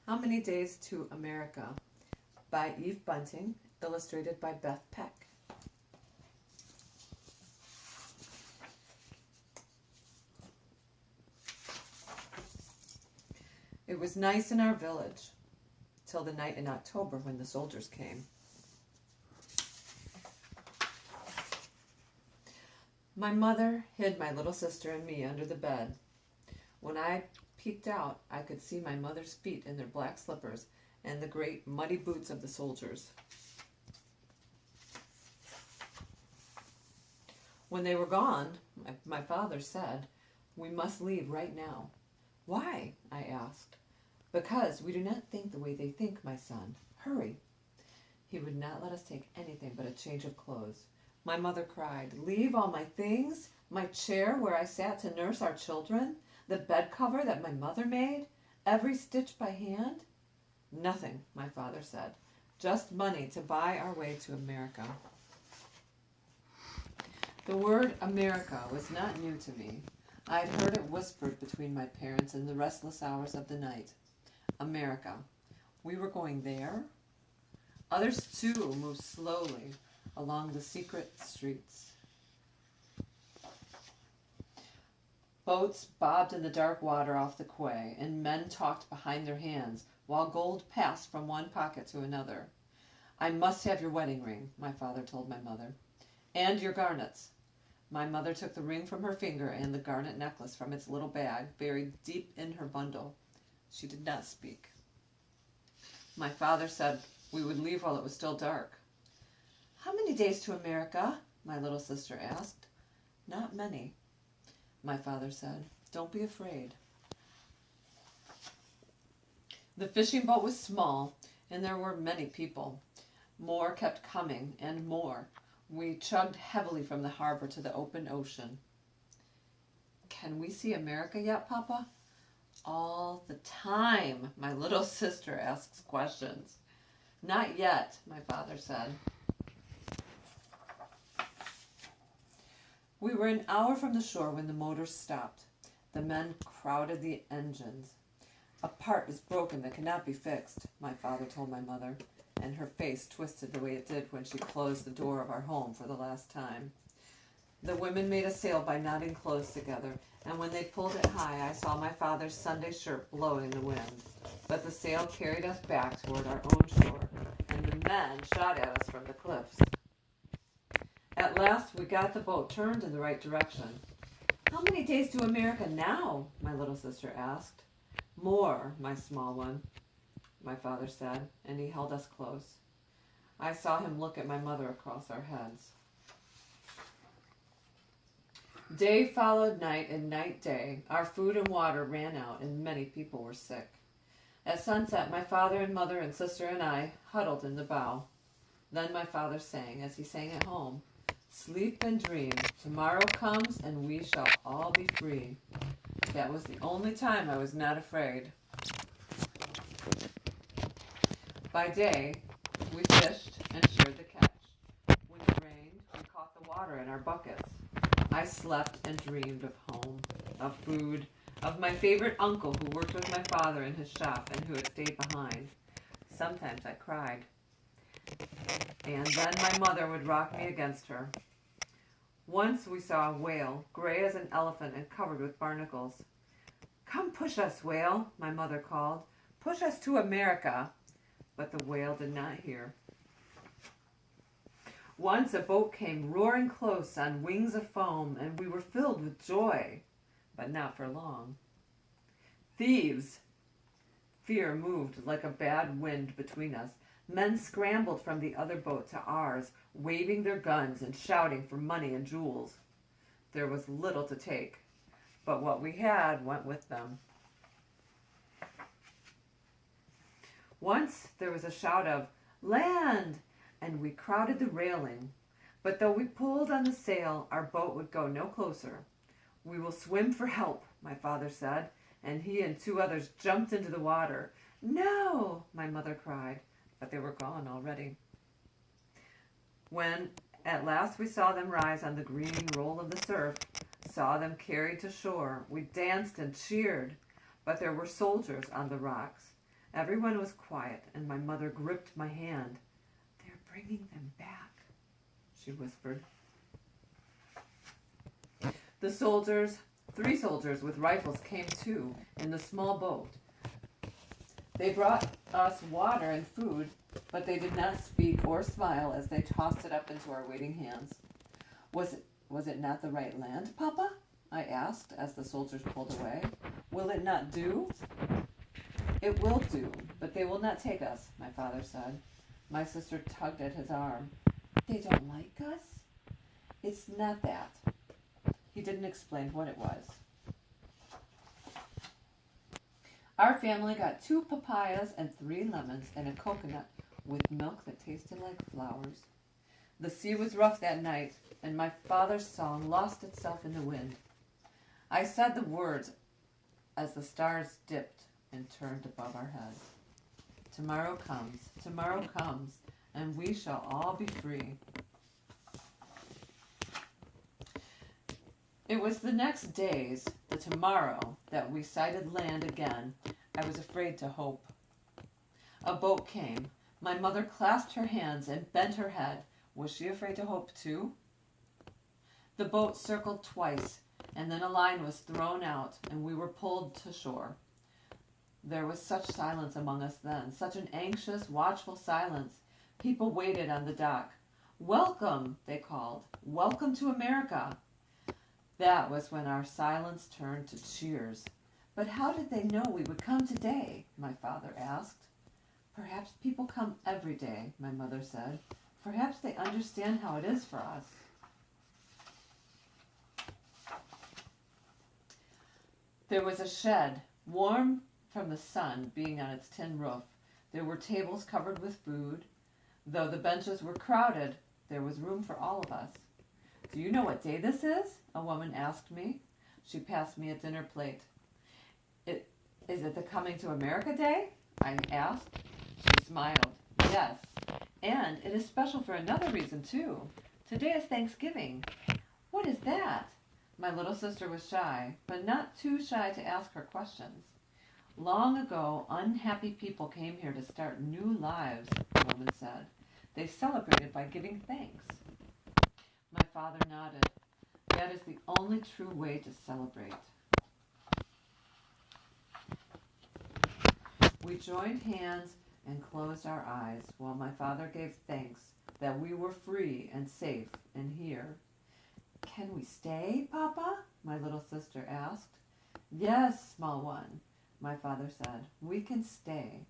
How Many Days to America by Eve Bunting, illustrated by Beth Peck. It was nice in our village till the night in October when the soldiers came. My mother hid my little sister and me under the bed. When I peeked out, I could see my mother's feet in their black slippers and the great muddy boots of the soldiers. When they were gone, my father said, "We must leave right now." "Why?" I asked. "Because we do not think the way they think, my son. Hurry." He would not let us take anything but a change of clothes. My mother cried, "Leave all my things? My chair where I sat to nurse our children? The bed cover that my mother made? Every stitch by hand?" "Nothing," my father said. "Just money to buy our way to America." The word America was not new to me. I had heard it whispered between my parents in the restless hours of the night. America. We were going there? Others too moved slowly along the secret streets. Boats bobbed in the dark water off the quay, and men talked behind their hands while gold passed from one pocket to another. "I must have your wedding ring," my father told my mother, "and your garnets." My mother took the ring from her finger and the garnet necklace from its little bag, buried deep in her bundle. She did not speak. My father said we would leave while it was still dark. "How many days to America?" my little sister asked. "Not many," my father said. "Don't be afraid." The fishing boat was small, and there were many people. More kept coming, and more. We chugged heavily from the harbor to the open ocean. "Can we see America yet, Papa?" All the time, my little sister asks questions. "Not yet," my father said. We were an hour from the shore when the motors stopped. The men crowded the engines. "A part is broken that cannot be fixed," my father told my mother, and her face twisted the way it did when she closed the door of our home for the last time. The women made a sail by knotting clothes together, and when they pulled it high, I saw my father's Sunday shirt blowing in the wind. But the sail carried us back toward our own shore, and the men shot at us from the cliffs. At last we got the boat turned in the right direction. "How many days to America now?" my little sister asked. "More, my small one," my father said, and he held us close. I saw him look at my mother across our heads. Day followed night and night day. Our food and water ran out, and many people were sick. At sunset, my father and mother and sister and I huddled in the bow. Then my father sang, as he sang at home, "Sleep and dream, tomorrow comes and we shall all be free." That was the only time I was not afraid. By day, we fished and shared the catch. When it rained, we caught the water in our buckets. I slept and dreamed of home, of food, of my favorite uncle who worked with my father in his shop and who had stayed behind. Sometimes I cried. And then my mother would rock me against her. Once we saw a whale, gray as an elephant and covered with barnacles. "Come push us, whale," my mother called. "Push us to America." But the whale did not hear. Once a boat came roaring close on wings of foam, and we were filled with joy, but not for long. "Thieves!" Fear moved like a bad wind between us. Men scrambled from the other boat to ours, waving their guns and shouting for money and jewels. There was little to take, but what we had went with them. Once there was a shout of "Land!" and we crowded the railing. But though we pulled on the sail, our boat would go no closer. "We will swim for help," my father said, and he and two others jumped into the water. "No!" my mother cried, but they were gone already. When at last we saw them rise on the green roll of the surf, saw them carried to shore, we danced and cheered, but there were soldiers on the rocks. Everyone was quiet, and my mother gripped my hand. "They're bringing them back," she whispered. The soldiers, 3 soldiers with rifles, came too in the small boat. They brought us water and food, but they did not speak or smile as they tossed it up into our waiting hands. Was it not the right land, Papa?" I asked as the soldiers pulled away. "Will it not do?" "It will do, but they will not take us," my father said. My sister tugged at his arm. "They don't like us?" "It's not that." He didn't explain what it was. Our family got 2 papayas and 3 lemons and a coconut with milk that tasted like flowers. The sea was rough that night, and my father's song lost itself in the wind. I said the words as the stars dipped and turned above our heads. Tomorrow comes, and we shall all be free." It was the next days, the tomorrow, that we sighted land again. I was afraid to hope. A boat came. My mother clasped her hands and bent her head. Was she afraid to hope too? The boat circled twice, and then a line was thrown out, and we were pulled to shore. There was such silence among us then, such an anxious, watchful silence. People waited on the dock. "Welcome," they called. "Welcome to America." That was when our silence turned to cheers. "But how did they know we would come today?" my father asked. "Perhaps people come every day," my mother said. "Perhaps they understand how it is for us." There was a shed, warm from the sun being on its tin roof. There were tables covered with food. Though the benches were crowded, there was room for all of us. "Do you know what day this is?" a woman asked me. She passed me a dinner plate. Is it the Coming to America Day?" I asked. She smiled. "Yes, and it is special for another reason, too. Today is Thanksgiving." "What is that?" My little sister was shy, but not too shy to ask her questions. "Long ago, unhappy people came here to start new lives," the woman said. "They celebrated by giving thanks." My father nodded. "That is the only true way to celebrate." We joined hands and closed our eyes while my father gave thanks that we were free and safe and here. "Can we stay, Papa?" my little sister asked. "Yes, small one," my father said. "We can stay.